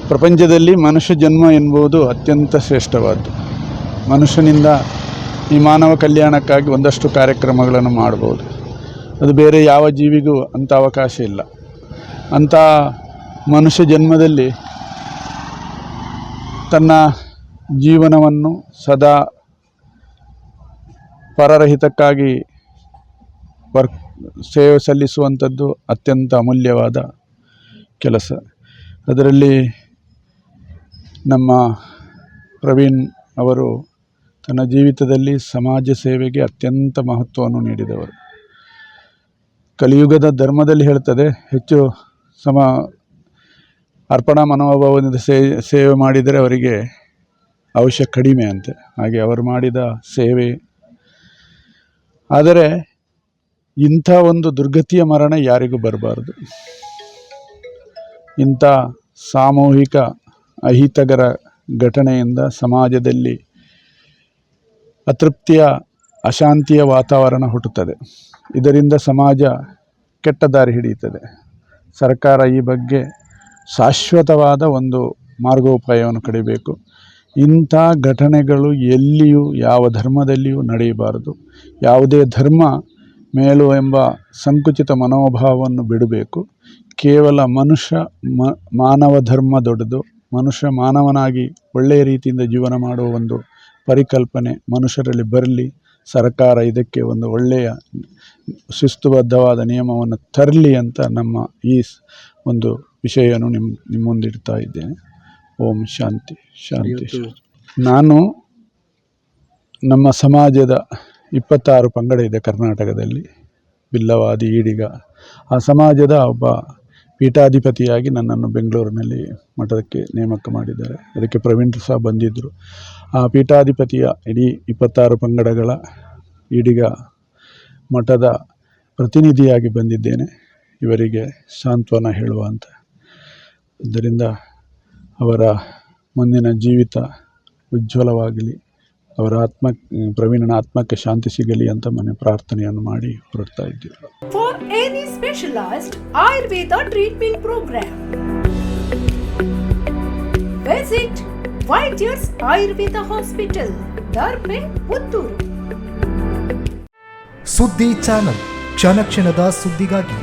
ಪ್ರಪಂಚದಲ್ಲಿ ಮನುಷ್ಯ ಜನ್ಮ ಎನ್ನುವುದು ಅತ್ಯಂತ ಶ್ರೇಷ್ಠವಾದ್ದು. ಮನುಷ್ಯನಿಂದ ಈ ಮಾನವ ಕಲ್ಯಾಣಕ್ಕಾಗಿ ಒಂದಷ್ಟು ಕಾರ್ಯಕ್ರಮಗಳನ್ನು ಮಾಡ್ಬೋದು. ಅದು ಬೇರೆ ಯಾವ ಜೀವಿಗೂ ಅಂಥ ಅವಕಾಶ ಇಲ್ಲ. ಅಂಥ ಮನುಷ್ಯ ಜನ್ಮದಲ್ಲಿ ತನ್ನ ಜೀವನವನ್ನು ಸದಾ ಪರರಹಿತಕ್ಕಾಗಿ ಸೇವೆ ಸಲ್ಲಿಸುವಂಥದ್ದು ಅತ್ಯಂತ ಅಮೂಲ್ಯವಾದ ಕೆಲಸ. ಅದರಲ್ಲಿ ನಮ್ಮ ಪ್ರವೀಣ್ ಅವರು ತನ್ನ ಜೀವಿತದಲ್ಲಿ ಸಮಾಜ ಸೇವೆಗೆ ಅತ್ಯಂತ ಮಹತ್ವವನ್ನು ನೀಡಿದವರು. ಕಲಿಯುಗದ ಧರ್ಮದಲ್ಲಿ ಹೇಳ್ತದೆ, ಹೆಚ್ಚು ಅರ್ಪಣಾ ಮನೋಭಾವದಿಂದ ಸೇವೆ ಮಾಡಿದರೆ ಅವರಿಗೆ ಆಯುಷ್ಯ ಕಡಿಮೆ ಅಂತೆ. ಹಾಗೆ ಅವರು ಮಾಡಿದ ಸೇವೆ. ಆದರೆ ಇಂಥ ಒಂದು ದುರ್ಗತಿಯ ಮರಣ ಯಾರಿಗೂ ಬರಬಾರ್ದು. ಇಂಥ ಸಾಮೂಹಿಕ ಅಹಿತಕರ ಘಟನೆಯಿಂದ ಸಮಾಜದಲ್ಲಿ ಅತೃಪ್ತಿಯ ಅಶಾಂತಿಯ ವಾತಾವರಣ ಹುಟ್ಟುತ್ತದೆ. ಇದರಿಂದ ಸಮಾಜ ಕೆಟ್ಟ ದಾರಿ ಹಿಡಿಯುತ್ತದೆ. ಸರ್ಕಾರ ಈ ಬಗ್ಗೆ ಶಾಶ್ವತವಾದ ಒಂದು ಮಾರ್ಗೋಪಾಯವನ್ನು ಕಡಿಬೇಕು. ಇಂಥ ಘಟನೆಗಳು ಎಲ್ಲಿಯೂ ಯಾವ ಧರ್ಮದಲ್ಲಿಯೂ ನಡೆಯಬಾರದು. ಯಾವುದೇ ಧರ್ಮ ಮೇಲು ಎಂಬ ಸಂಕುಚಿತ ಮನೋಭಾವವನ್ನು ಬಿಡಬೇಕು. ಕೇವಲ ಮಾನವ ಧರ್ಮ ದೊಡ್ಡದು. ಮನುಷ್ಯ ಮಾನವನಾಗಿ ಒಳ್ಳೆಯ ರೀತಿಯಿಂದ ಜೀವನ ಮಾಡುವ ಒಂದು ಪರಿಕಲ್ಪನೆ ಮನುಷ್ಯರಲ್ಲಿ ಬರಲಿ. ಸರ್ಕಾರ ಇದಕ್ಕೆ ಒಂದು ಒಳ್ಳೆಯ ಶಿಸ್ತುಬದ್ಧವಾದ ನಿಯಮವನ್ನು ತರಲಿ ಅಂತ ನಮ್ಮ ಈ ಒಂದು ವಿಷಯವನ್ನು ನಿಮ್ಮ ಮುಂದಿಡ್ತಾ ಇದ್ದೇನೆ. ಓಂ ಶಾಂತಿ ಶಾಂತಿ. ನಾನು ನಮ್ಮ ಸಮಾಜದ 26 ಪಂಗಡ ಇದೆ ಕರ್ನಾಟಕದಲ್ಲಿ, ಬಿಲ್ಲವಾದಿ, ಈಡಿಗ. ಆ ಸಮಾಜದ ಒಬ್ಬ ಪೀಠಾಧಿಪತಿಯಾಗಿ ನನ್ನನ್ನು ಬೆಂಗಳೂರಿನಲ್ಲಿ ಮಠಕ್ಕೆ ನೇಮಕ ಮಾಡಿದ್ದಾರೆ. ಅದಕ್ಕೆ ಪ್ರವೀಣ್ ಸಹ ಬಂದಿದ್ದರು. ಆ ಪೀಠಾಧಿಪತಿಯ ಇಡೀ 26 ಪಂಗಡಗಳ ಈಡಿಗ ಮಠದ ಪ್ರತಿನಿಧಿಯಾಗಿ ಬಂದಿದ್ದೇನೆ. ಇವರಿಗೆ ಸಾಂತ್ವನ ಹೇಳುವ ಅಂತ. ಆದ್ದರಿಂದ ಅವರ ಮುಂದಿನ ಜೀವಿತ ಉಜ್ವಲವಾಗಲಿ, ಅವರ ಪ್ರವೀಣನ ಆತ್ಮಕ್ಕೆ ಶಾಂತಿ ಸಿಗಲಿ ಅಂತ ಪ್ರಾರ್ಥನೆಯನ್ನು ಮಾಡಿ ಹೊರಡ್ತಾ ಇದ್ದೀವಿ. For any specialised Ayurveda treatment programme visit Vaidyar's Ayurveda hospital, Darbe, Puttur. Suddi channel, ಕ್ಷಣ ಕ್ಷಣದ ಸುದ್ದಿಗಾಗಿ.